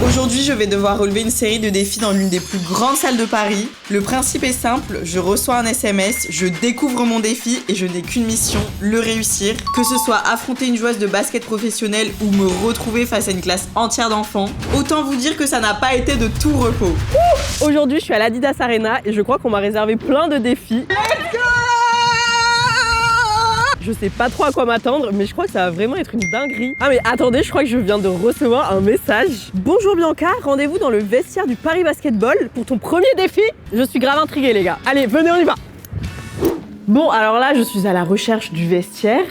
Aujourd'hui, je vais devoir relever une série de défis dans l'une des plus grandes salles de Paris. Le principe est simple, je reçois un SMS, je découvre mon défi et je n'ai qu'une mission, le réussir. Que ce soit affronter une joueuse de basket professionnelle ou me retrouver face à une classe entière d'enfants, autant vous dire que ça n'a pas été de tout repos. Aujourd'hui, je suis à l'Adidas Arena et je crois qu'on m'a réservé plein de défis. Let's go! Je sais pas trop à quoi m'attendre, mais je crois que ça va vraiment être une dinguerie. Ah mais attendez, je crois que je viens de recevoir un message. Bonjour Bianca, rendez-vous dans le vestiaire du Paris Basketball pour ton premier défi. Je suis grave intriguée les gars. Allez, venez, on y va. Bon, alors là, je suis à la recherche du vestiaire.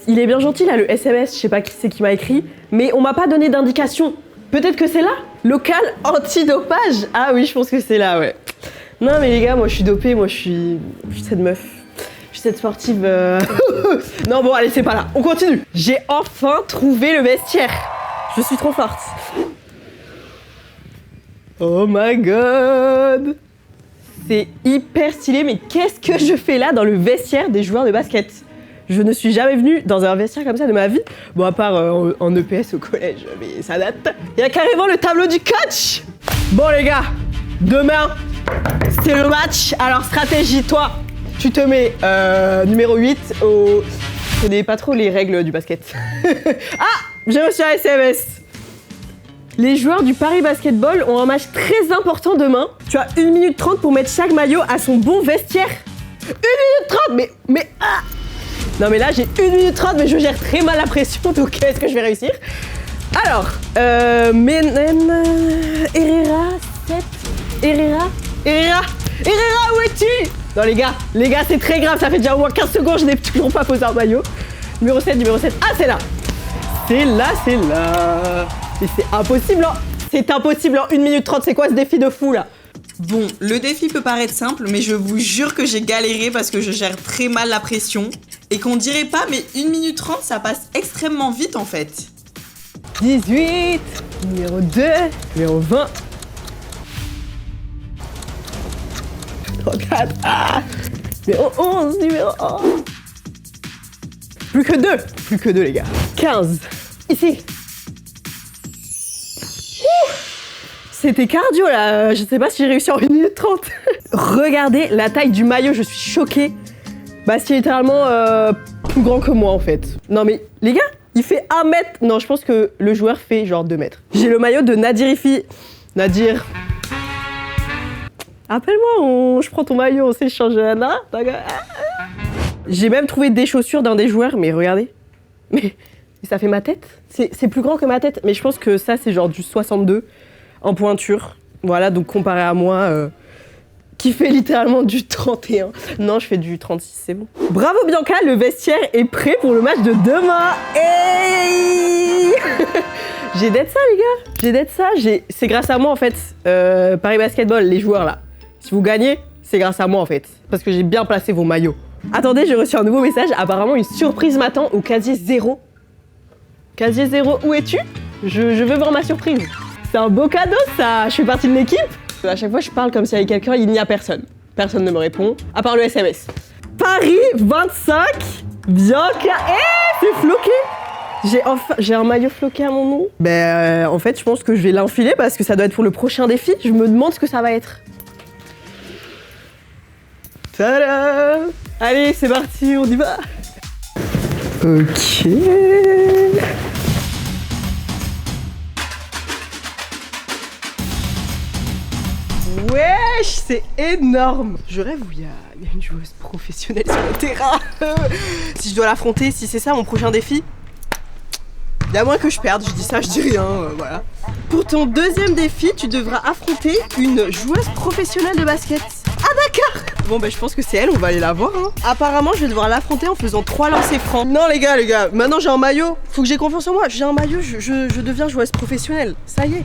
Il est bien gentil là, le SMS, je sais pas qui c'est qui m'a écrit, mais on m'a pas donné d'indication. Peut-être que c'est là? Local antidopage. Ah oui, je pense que c'est là, ouais. Non mais les gars, moi je suis dopée, moi je suis cette meuf. Je suis cette sportive. Non bon, allez, c'est pas là. On continue. J'ai enfin trouvé le vestiaire. Je suis trop forte. Oh my god. C'est hyper stylé, mais qu'est-ce que je fais là dans le vestiaire des joueurs de basket? Je ne suis jamais venue dans un vestiaire comme ça de ma vie. Bon, à part en EPS au collège, mais ça date. Il y a carrément le tableau du coach. Bon les gars, demain, c'est le match. Alors stratégie, toi, tu te mets numéro 8 au... Je connais pas trop les règles du basket. Ah, j'ai reçu un SMS. Les joueurs du Paris Basketball ont un match très important demain. Tu as 1 minute 30 pour mettre chaque maillot à son bon vestiaire. 1 minute 30, mais ah. Non mais là j'ai 1 minute 30, mais je gère très mal la pression, donc est-ce que je vais réussir? Alors, Herrera, 7, Herrera, où es-tu? Non les gars, c'est très grave, ça fait déjà au moins 15 secondes, je n'ai toujours pas posé un maillot. Numéro 7, ah c'est là. C'est là. Et c'est impossible, hein. C'est impossible en 1 minute 30, c'est quoi ce défi de fou là? Bon, le défi peut paraître simple, mais je vous jure que j'ai galéré parce que je gère très mal la pression. Et qu'on dirait pas, mais 1 minute 30, ça passe extrêmement vite en fait. 18, numéro 2, numéro 20. Regarde, numéro 11, numéro 1. Plus que deux les gars. 15, ici. C'était cardio là, je sais pas si j'ai réussi en 1 minute 30. Regardez la taille du maillot, je suis choquée. C'est littéralement plus grand que moi en fait. Non mais les gars, il fait 1 mètre. Non, je pense que le joueur fait genre 2 mètres. J'ai le maillot de Nadirifi. Nadir. Appelle-moi, je prends ton maillot, on s'échange. J'ai même trouvé des chaussures d'un des joueurs, mais regardez. Mais ça fait ma tête. C'est plus grand que ma tête, mais je pense que ça c'est genre du 62 en pointure. Voilà, donc comparé à moi, qui fait littéralement du 31. Non, je fais du 36, c'est bon. Bravo Bianca, le vestiaire est prêt pour le match de demain. Hey. J'ai d'être ça les gars, j'ai d'être ça. C'est grâce à moi en fait, Paris Basketball, les joueurs là. Si vous gagnez, c'est grâce à moi en fait, parce que j'ai bien placé vos maillots. Attendez, j'ai reçu un nouveau message, apparemment une surprise m'attend au casier 0. Casier 0, où es-tu? Je veux voir ma surprise. C'est un beau cadeau ça, je fais partie de l'équipe. À chaque fois je parle comme s'il y avait quelqu'un, il n'y a personne. Personne ne me répond, à part le SMS. Paris 25, Bianca, c'est floqué. J'ai un maillot floqué à mon nom. En fait je pense que je vais l'enfiler parce que ça doit être pour le prochain défi. Je me demande ce que ça va être. Tada! Allez c'est parti, on y va. Ok. Wesh, c'est énorme. Je rêve où il y a une joueuse professionnelle sur le terrain. Si je dois l'affronter, si c'est ça mon prochain défi, il y a moins que je perde, je dis ça, je dis rien, voilà. Pour ton deuxième défi, tu devras affronter une joueuse professionnelle de basket. Ah d'accord. Bon je pense que c'est elle, on va aller la voir hein. Apparemment je vais devoir l'affronter en faisant 3 lancers francs. Non les gars, maintenant j'ai un maillot. Faut que j'ai confiance en moi, j'ai un maillot, je deviens joueuse professionnelle. Ça y est,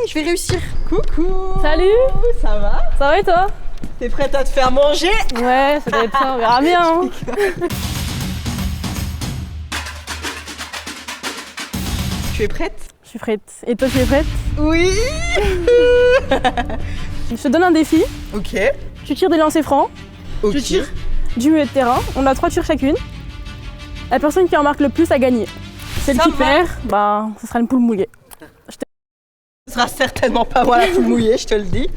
je vais réussir. Coucou. Salut. Ça va? Ça va et toi? T'es prête à te faire manger? Ouais, ça doit être ça, on verra bien hein. Tu es prête? Je suis prête. Et toi tu es prête? Oui. Je te donne un défi. Ok. Tu tires des lancers francs. Ok. Je tire du milieu de terrain. On a 3 tirs chacune. La personne qui en marque le plus a gagné. Celle qui perd, ce sera une poule mouillée. Ce sera certainement pas moi la poule mouillée, je te le dis.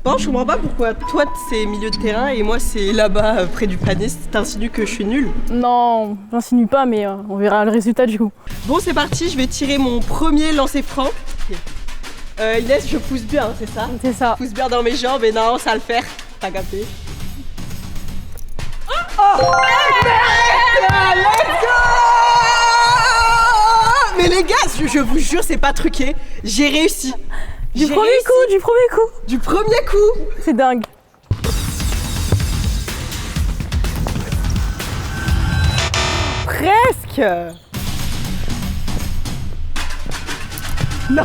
Bon, je comprends pas pourquoi toi c'est milieu de terrain et moi c'est là-bas près du panier. T'insinues que je suis nulle. Non, j'insinue pas, mais on verra le résultat du coup. Bon, c'est parti, je vais tirer mon premier lancer franc. Inès, je pousse bien, c'est ça? C'est ça. Je pousse bien dans mes jambes et non, ça va le faire. T'as capté? Oh! Let's go! Mais les gars, je vous jure, c'est pas truqué. J'ai réussi. Du premier coup. Du premier coup. C'est dingue. Presque. Non.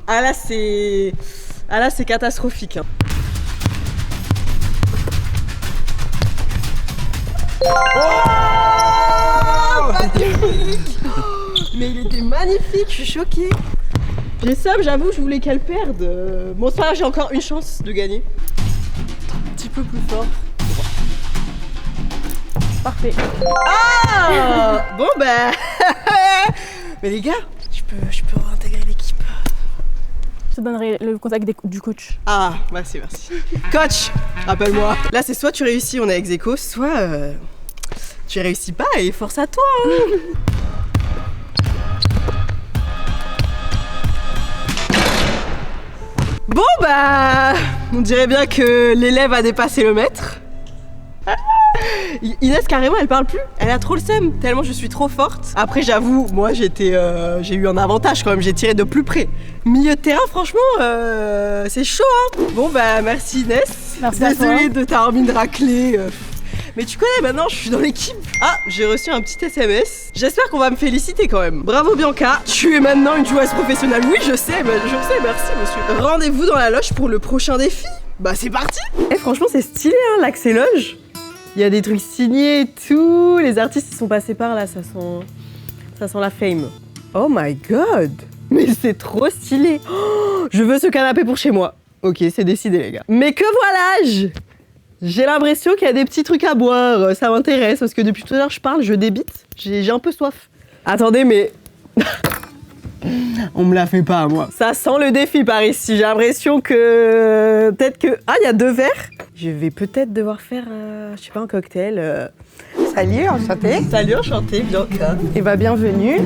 Ah là c'est catastrophique. Hein. Oh, magnifique. Mais il était magnifique, je suis choquée. J'ai ça, j'avoue, je voulais qu'elle perde. Bon, ça, j'ai encore une chance de gagner. Un petit peu plus fort. Parfait. Ah. Bon bah. Mais les gars, je peux intégrer l'équipe. Je te donnerai le contact du coach. Ah, merci. Coach, rappelle-moi. Là, c'est soit tu réussis, on est ex aequo, soit tu réussis pas et force à toi. Hein. Bon bah, on dirait bien que l'élève a dépassé le maître. Inès carrément elle parle plus, elle a trop le seum tellement je suis trop forte. Après j'avoue, moi j'ai eu un avantage quand même, j'ai tiré de plus près. Milieu de terrain franchement c'est chaud hein. Bon bah merci Inès. Merci à toi. Désolée de ta mine raclée. Mais tu connais maintenant, je suis dans l'équipe. Ah, j'ai reçu un petit SMS. J'espère qu'on va me féliciter quand même. Bravo Bianca, tu es maintenant une joueuse professionnelle. Oui, je sais, merci monsieur. Rendez-vous dans la loge pour le prochain défi. Bah c'est parti. Franchement c'est stylé hein, l'accès loge. Il y a des trucs signés et tout. Les artistes ils sont passés par là, ça sent la fame. Oh my god. Mais c'est trop stylé. Oh, je veux ce canapé pour chez moi. Ok, c'est décidé les gars. Mais que voilà-je. J'ai l'impression qu'il y a des petits trucs à boire, ça m'intéresse parce que depuis tout à l'heure je parle, je débite, j'ai un peu soif. Attendez mais... On me la fait pas à moi. Ça sent le défi par ici, j'ai l'impression que... Peut-être que... Ah, il y a 2 verres. Je vais peut-être devoir faire, je sais pas, un cocktail. Salut, enchantée. Salut, enchantée, Bianca. Et bah bienvenue.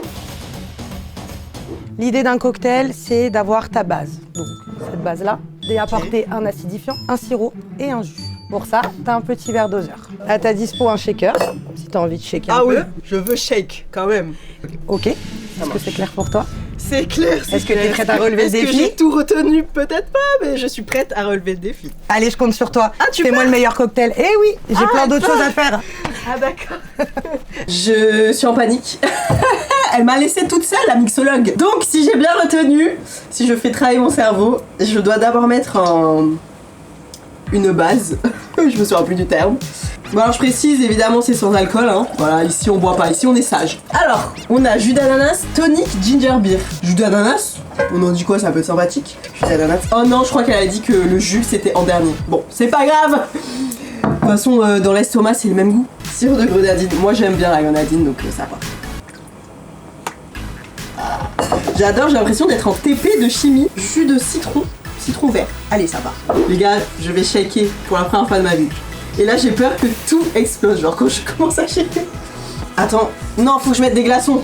L'idée d'un cocktail, c'est d'avoir ta base. Donc cette base-là, et apporter un acidifiant, un sirop et un jus. Pour ça, t'as un petit verre doseur. À ta dispo, un shaker, si t'as envie de shaker un peu. Ah oui, je veux shake, quand même. Ok. Est-ce que c'est clair pour toi? C'est clair, c'est Est-ce que t'es prête à relever le défi? Est-ce que j'ai tout retenu? Peut-être pas, mais je suis prête à relever le défi. Allez, je compte sur toi. Ah, tu Fais-moi le meilleur cocktail. Eh oui, j'ai plein d'autres choses à faire. Ah d'accord. Je suis en panique. Elle m'a laissée toute seule, la mixologue. Donc, si j'ai bien retenu, si je fais travailler mon cerveau, je dois d'abord mettre une base. Je me souviens plus du terme. Bon alors je précise, évidemment c'est sans alcool hein. Voilà, ici on boit pas, ici on est sage. Alors, on a jus d'ananas, tonic, ginger beer. Jus d'ananas, on en dit quoi, ça peut être sympathique. Jus d'ananas. Oh non, je crois qu'elle a dit que le jus c'était en dernier. Bon, c'est pas grave. De toute façon, dans l'estomac c'est le même goût. Sirop de grenadine, moi j'aime bien la grenadine donc ça va. J'adore, j'ai l'impression d'être en TP de chimie. Jus de citron vert. Allez, ça va. Les gars, je vais shaker pour la première fois de ma vie. Et là, j'ai peur que tout explose, genre quand je commence à shaker. Attends, non, faut que je mette des glaçons.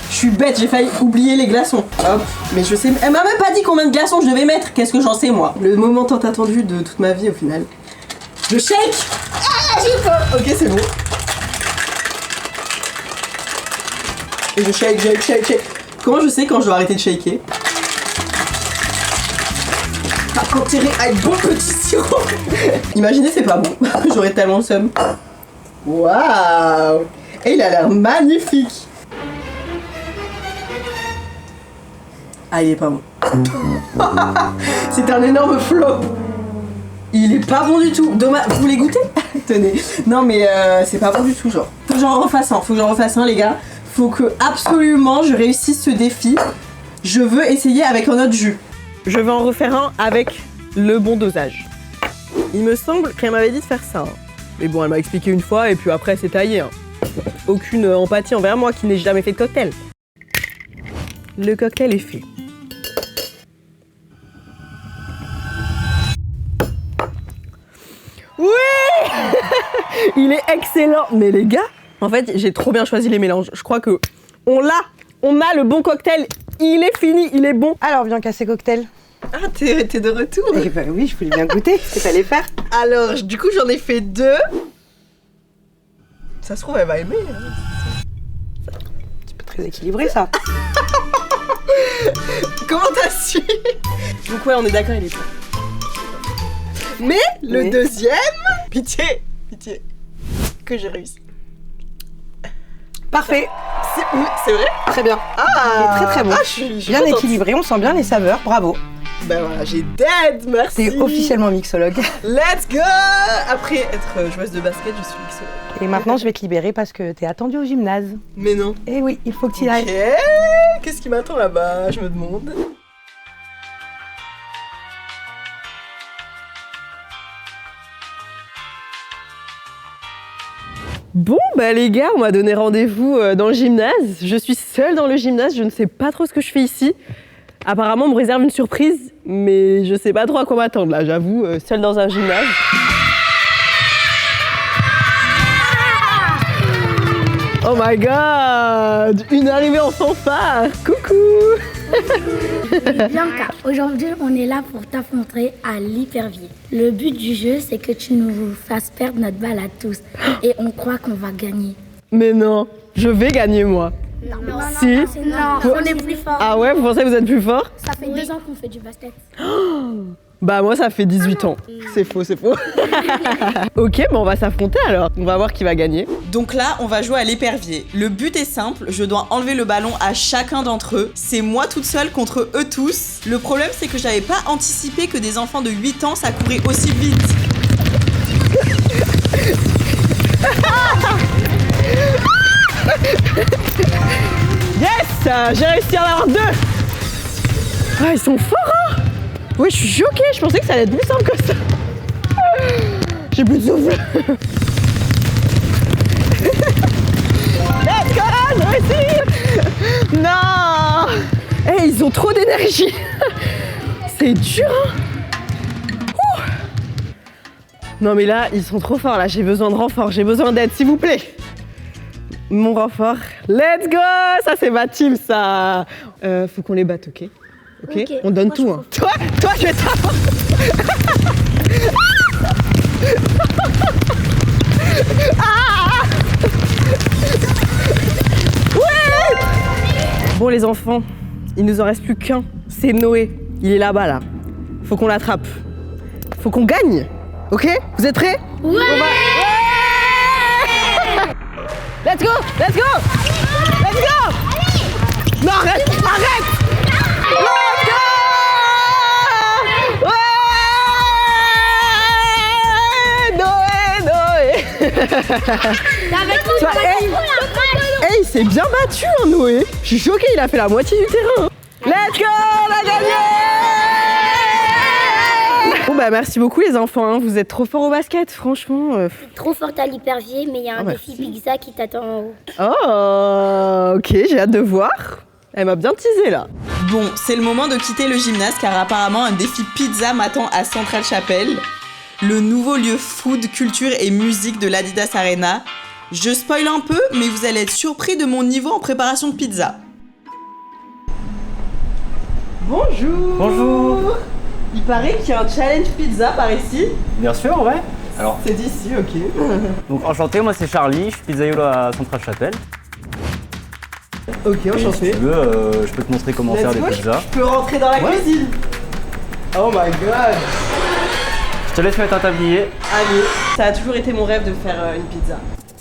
Je suis bête, j'ai failli oublier les glaçons. Hop, mais je sais... Elle m'a même pas dit combien de glaçons je devais mettre. Qu'est-ce que j'en sais, moi? Le moment tant attendu de toute ma vie, au final. Je shake. Ah, j'ai peur. Ok, c'est bon. Et je shake. Comment je sais quand je dois arrêter de shaker? Quand tirer avec bon petit sirop. Imaginez, c'est pas bon. J'aurais tellement le seum. Waouh. Et il a l'air magnifique. Ah, il est pas bon. C'est un énorme flop. Il est pas bon du tout. Dommage. Vous voulez goûter? Tenez. Non mais c'est pas bon du tout, genre. Faut que j'en refasse un, les gars. Faut que absolument je réussisse ce défi. Je veux essayer avec un autre jus. Je vais en refaire un avec le bon dosage. Il me semble qu'elle m'avait dit de faire ça. Hein. Mais bon, elle m'a expliqué une fois et puis après c'est taillé. Hein. Aucune empathie envers moi qui n'ai jamais fait de cocktail. Le cocktail est fait. Oui. Il est excellent. Mais les gars, en fait, j'ai trop bien choisi les mélanges. Je crois que on a le bon cocktail. Il est fini, il est bon. Alors, Bianca, ces cocktails. Ah, t'es de retour. Eh ben oui, je voulais bien goûter. Ce que t'allais faire. Alors, du coup, j'en ai fait 2. Ça se trouve, elle va aimer. C'est pas très équilibré, ça. Comment t'as su? Donc ouais, on est d'accord, il est bon. Mais le Oui. deuxième, pitié, que j'ai réussi. Parfait. C'est vrai? Très bien. Ah, Il est très très bon. Ah, je suis Bien contente. équilibré, on sent bien les saveurs. Bravo. Ben voilà, j'ai dead, merci. T'es officiellement mixologue. Let's go. Après être joueuse de basket, je suis mixologue. Et maintenant, je vais te libérer parce que t'es attendue au gymnase. Mais non. Eh oui, il faut que tu y Ok, ailles. qu'est-ce qui m'attend là-bas? Je me demande. Bon, bah les gars, on m'a donné rendez-vous dans le gymnase. Je suis seule dans le gymnase, je ne sais pas trop ce que je fais ici. Apparemment, on me réserve une surprise, mais je sais pas trop à quoi m'attendre là, j'avoue, seule dans un gymnase. Oh my god! Une arrivée en fanfare! Coucou! Bianca, aujourd'hui on est là pour t'affronter à l'hypervier. Le but du jeu c'est que tu nous fasses perdre notre balle à tous et on croit qu'on va gagner. Mais non, je vais gagner moi. Non, Si. on est plus fort. Ah ouais, vous pensez que vous êtes plus fort? Ça fait 2 ans qu'on fait du basket. Bah moi ça fait 18 ans. C'est faux, c'est faux. Ok, bah on va s'affronter alors. On va voir qui va gagner. Donc là, on va jouer à l'épervier. Le but est simple, je dois enlever le ballon à chacun d'entre eux. C'est moi toute seule contre eux tous. Le problème, c'est que j'avais pas anticipé que des enfants de 8 ans, ça courait aussi vite. Yes! J'ai réussi à en avoir 2. Ah, ils sont forts, hein! Ouais, je suis choquée, je pensais que ça allait être plus simple que ça. J'ai plus de souffle. Let's go, j'ai réussi! Non! Eh, ils ont trop d'énergie. C'est dur, hein? Ouh. Non mais là, ils sont trop forts, là, j'ai besoin de renfort, j'ai besoin d'aide, s'il vous plaît. Mon renfort. Let's go! Ça, c'est ma team, ça. Faut qu'on les batte, ok? Ok? Ok. On donne Moi, tout, je hein. Toi, je vais t'avoir. Ouais! Bon, les enfants, il nous en reste plus qu'un. C'est Noé. Il est là-bas, là. Faut qu'on l'attrape. Faut qu'on gagne. Ok? Vous êtes prêts? Ouais! Let's go! Let's go! Let's go! Non, arrête! Arrête! Let's go! Ouais! Noé! Toi, hey, il s'est bien battu, hein, Noé! Je suis choquée, il a fait la moitié du terrain! Let's go! On a gagné! Bon bah merci beaucoup les enfants, hein. Vous êtes trop forts au basket, franchement. Trop forte à l'hypervier, mais il y a un Ah, défi pizza qui t'attend en haut. Oh, ok, j'ai hâte de voir. Elle m'a bien teasé là. Bon, c'est le moment de quitter le gymnase car apparemment un défi pizza m'attend à Central Chapel, le nouveau lieu food, culture et musique de l'Adidas Arena. Je spoil un peu, mais vous allez être surpris de mon niveau en préparation de pizza. Bonjour. Bonjour. Il paraît qu'il y a un challenge pizza par ici. Bien sûr, ouais. Alors, C'est d'ici, ok. donc enchanté, moi c'est Charlie, je suis pizzaïolo à Central Chapel. Ok, Et si enchanté. tu veux, je peux te montrer comment faire des pizzas. Je peux rentrer dans la Ouais. cuisine. Oh my god. Je te laisse mettre un tablier. Allez, ça a toujours été mon rêve de faire une pizza.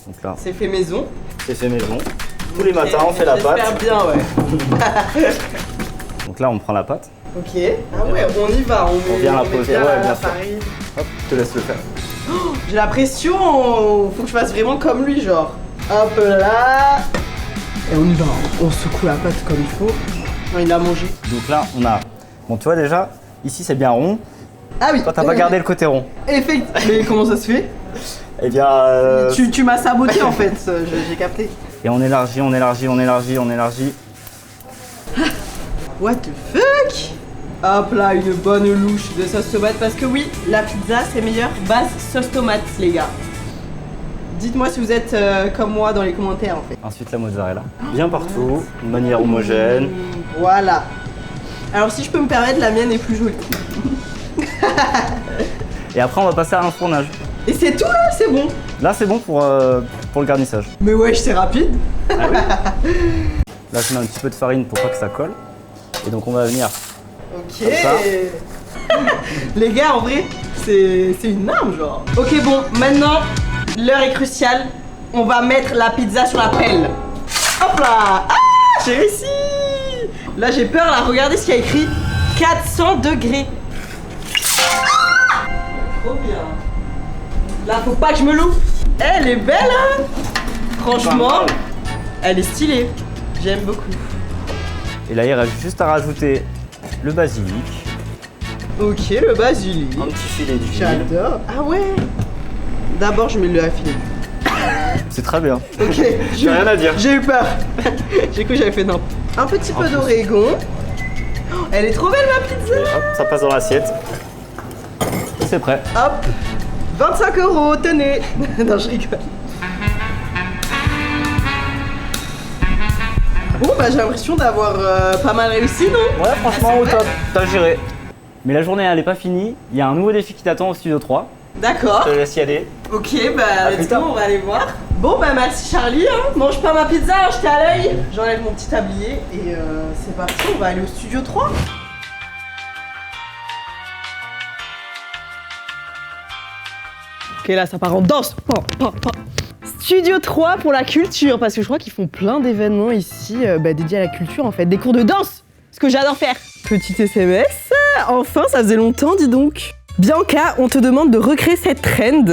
Donc là, C'est fait maison. c'est fait maison. Tous les matins, on fait la J'espère pâte. bien, ouais. Donc là, on prend la pâte. Ok. Ah ouais, on y va. On vient la met poser, bien ouais, la bien sûr. farine. Hop, je te laisse le faire. J'ai la pression. Faut que je fasse vraiment comme lui, genre. Hop là. Et on y va. On secoue la pâte comme il faut. Il a mangé. Donc là, on a... Bon, tu vois déjà, ici c'est bien rond. Ah oui. Toi, t'as pas gardé le côté rond. Effectivement. Mais comment ça se fait? Eh bien... Tu m'as saboté en fait. J'ai capté. Et on élargit, on élargit, on élargit, on élargit. What the fuck? Hop là, une bonne louche de sauce tomate. Parce que oui, la pizza, c'est meilleur base sauce tomate, les gars. Dites-moi si vous êtes comme moi dans les commentaires, en fait. Ensuite, la mozzarella. Bien partout, de manière homogène. Voilà. Alors, si je peux me permettre, la mienne est plus jolie. Et après, on va passer à un fournage. Et c'est tout là? C'est bon? Là, c'est bon pour le garnissage. Mais wesh, c'est rapide. Ah oui. Là, je mets un petit peu de farine pour pas que ça colle. Et donc, on va venir. Ok. Les gars, en vrai, c'est une arme, genre. Ok, bon, maintenant, l'heure est cruciale. On va mettre la pizza sur la pelle. Hop là! Ah, j'ai réussi! Là, j'ai peur, là, regardez ce qu'il y a écrit. 400 degrés. Ah, trop bien. Là, faut pas que je me loupe. Elle est belle, hein? Franchement, elle est stylée. J'aime beaucoup. Et là, il reste juste à rajouter le basilic. Ok, le basilic. Un petit filet d'huile. J'adore. Ah ouais. D'abord, je mets le filet. C'est très bien. Ok. J'ai rien à dire. J'ai eu peur. J'ai cru que j'avais fait n'importe. Un petit peu d'oregon. Oh, elle est trop belle ma pizza. Hop, ça passe dans l'assiette. C'est prêt. Hop. 25 €, tenez. Non, je rigole. Bon, bah j'ai l'impression d'avoir pas mal réussi, non? Ouais, franchement, Ah, au c'est top. vrai. T'as géré. Mais la journée, elle est pas finie. Il y a un nouveau défi qui t'attend au studio 3. D'accord. Je te laisse y aller. Ok, bah plus let's go, tard. on va aller voir. Bon, bah merci Charlie, hein. Mange pas ma pizza, hein, je t'ai à l'œil. J'enlève mon petit tablier et c'est parti, on va aller au studio 3. Ok, là, ça part en danse. Studio 3 pour la culture, parce que je crois qu'ils font plein d'événements ici dédiés à la culture, en fait. Des cours de danse, ce que j'adore faire. Petit SMS. Enfin, ça faisait longtemps, dis donc. Bianca, on te demande de recréer cette trend.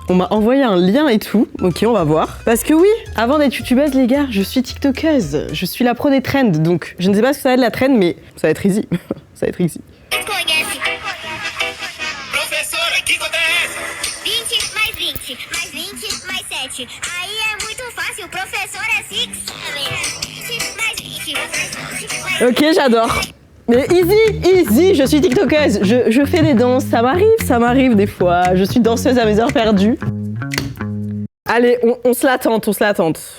On m'a envoyé un lien et tout. Ok, on va voir. Parce que oui, avant d'être youtubeuse, les gars, je suis tiktokeuse. Je suis la pro des trends. Donc, je ne sais pas ce que ça va être la trend, mais ça va être easy. Ça va être easy. Professora, que conta é essa? 20 mais 20, mais 20 mais 7. Aí é muito fácil, professor é 6. 20 mais 20, mais 20 mais Ok, j'adore. Mais easy, je suis tiktokeuse. Je fais des danses, ça m'arrive des fois. Je suis danseuse à mes heures perdues. Allez, on se l'attente, conhece.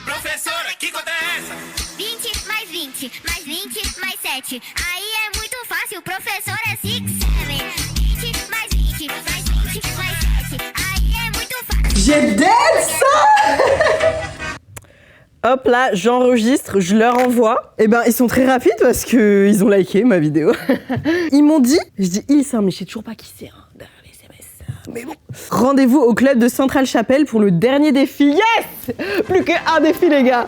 Professora, que conta é essa? 20 mais 20, mais 20 mais 7. Aí é muito fácil, professor é 6. 20 mais 20, mais 20 mais 7. Aí é muito fácil. J'ai dead ça. Hop là, j'enregistre, je leur envoie. Et ben, ils sont très rapides parce qu'ils ont liké ma vidéo. Ils m'ont dit, je dis ils, ça, mais je sais toujours pas qui c'est, hein, derrière les SMS. Mais bon. Rendez-vous au club de Centrale Chapelle pour le dernier défi. Yes! Plus qu'un défi, les gars.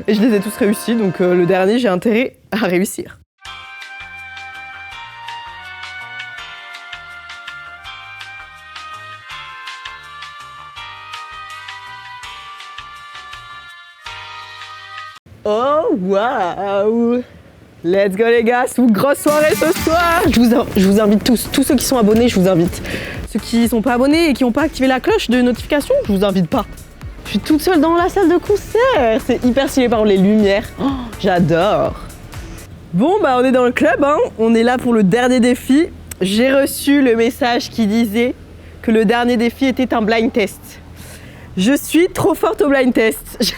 Et je les ai tous réussis, donc le dernier, j'ai intérêt à réussir. Oh waouh! Let's go les gars, c'est une grosse soirée ce soir! Je vous invite tous ceux qui sont abonnés, je vous invite. Ceux qui sont pas abonnés et qui n'ont pas activé la cloche de notification, je vous invite pas. Je suis toute seule dans la salle de concert, c'est hyper stylé par les lumières. Oh, j'adore! Bon bah on est dans le club, hein. On est là pour le dernier défi. J'ai reçu le message qui disait que le dernier défi était un blind test. Je suis trop forte au blind test.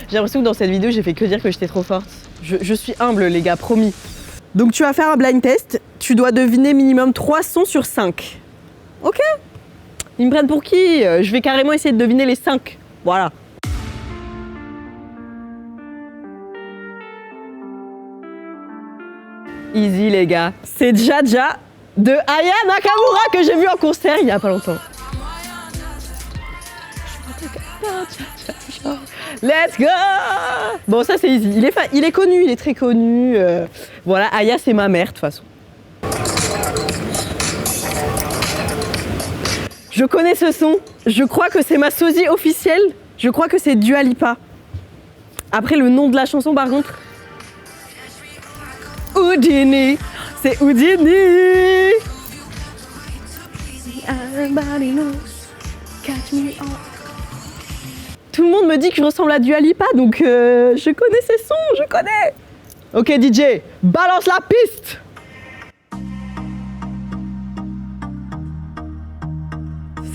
J'ai l'impression que dans cette vidéo, j'ai fait que dire que j'étais trop forte. Je suis humble, les gars, promis. Donc tu vas faire un blind test. Tu dois deviner minimum 3 sons sur 5. Ok? Ils me prennent pour qui? Je vais carrément essayer de deviner les 5. Voilà. Easy, les gars. C'est Jaja de Aya Nakamura que j'ai vu en concert il y a pas longtemps. Let's go! Bon, ça c'est easy. Il est connu, il est très connu. Voilà, Aya c'est ma mère de toute façon. Je connais ce son. Je crois que c'est ma sosie officielle. Je crois que c'est Dua Lipa. Après le nom de la chanson par contre. Houdini. C'est Houdini. Everybody knows. Catch me on. Tout le monde me dit que je ressemble à Dua Lipa, donc je connais ces sons, je connais. Ok DJ, balance la piste.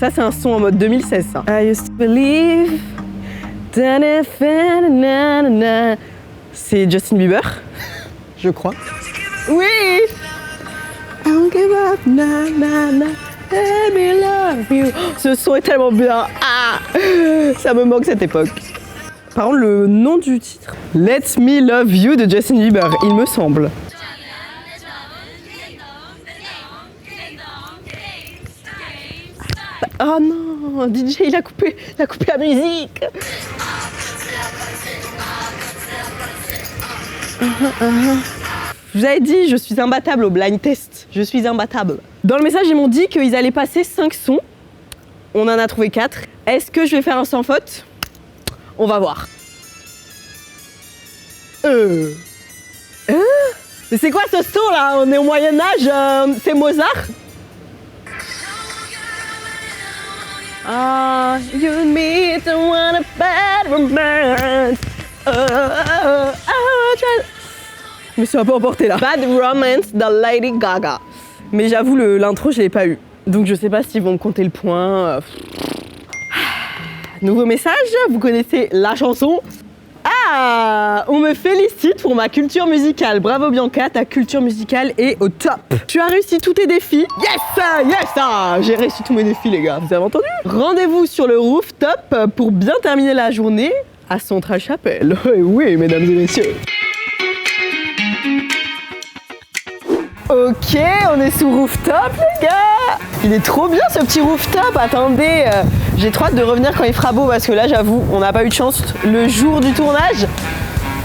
Ça c'est un son en mode 2016 ça. I used to believe. C'est Justin Bieber, je crois. Oui. I don't give up, na na na. Let me love you. Ce son est tellement bien. Ah, ça me manque cette époque. Par contre, le nom du titre, Let Me Love You de Justin Bieber, il me semble. Oh non, DJ il a coupé la musique. Je vous avais dit, je suis imbattable au blind test. Je suis imbattable. Dans le message, ils m'ont dit qu'ils allaient passer 5 sons. On en a trouvé 4. Est-ce que je vais faire un sans faute? On va voir. Mais c'est quoi ce son là? On est au Moyen-Âge, c'est Mozart? Ah, you and me don't want a bad romance. Je me suis un peu emportée là. Bad Romance de Lady Gaga. Mais j'avoue, l'intro, je l'ai pas eu. Donc je sais pas s'ils vont me compter le point. Nouveau message, vous connaissez la chanson? Ah, on me félicite pour ma culture musicale. Bravo Bianca, ta culture musicale est au top. Tu as réussi tous tes défis. Yes, yes, j'ai réussi tous mes défis les gars, vous avez entendu? Rendez-vous sur le rooftop pour bien terminer la journée à Central Chapel. Oui, mesdames et messieurs. Ok, on est sous rooftop les gars. Il est trop bien ce petit rooftop. Attendez, j'ai trop hâte de revenir quand il fera beau parce que là j'avoue, on n'a pas eu de chance. Le jour du tournage,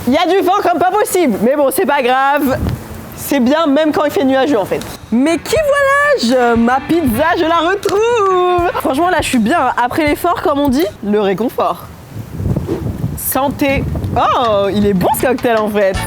il y a du vent comme pas possible. Mais bon, c'est pas grave. C'est bien même quand il fait nuageux en fait. Mais qui voilà-je? Ma pizza, je la retrouve. Franchement là je suis bien. Après l'effort comme on dit, le réconfort. Santé. Oh, il est bon ce cocktail en fait.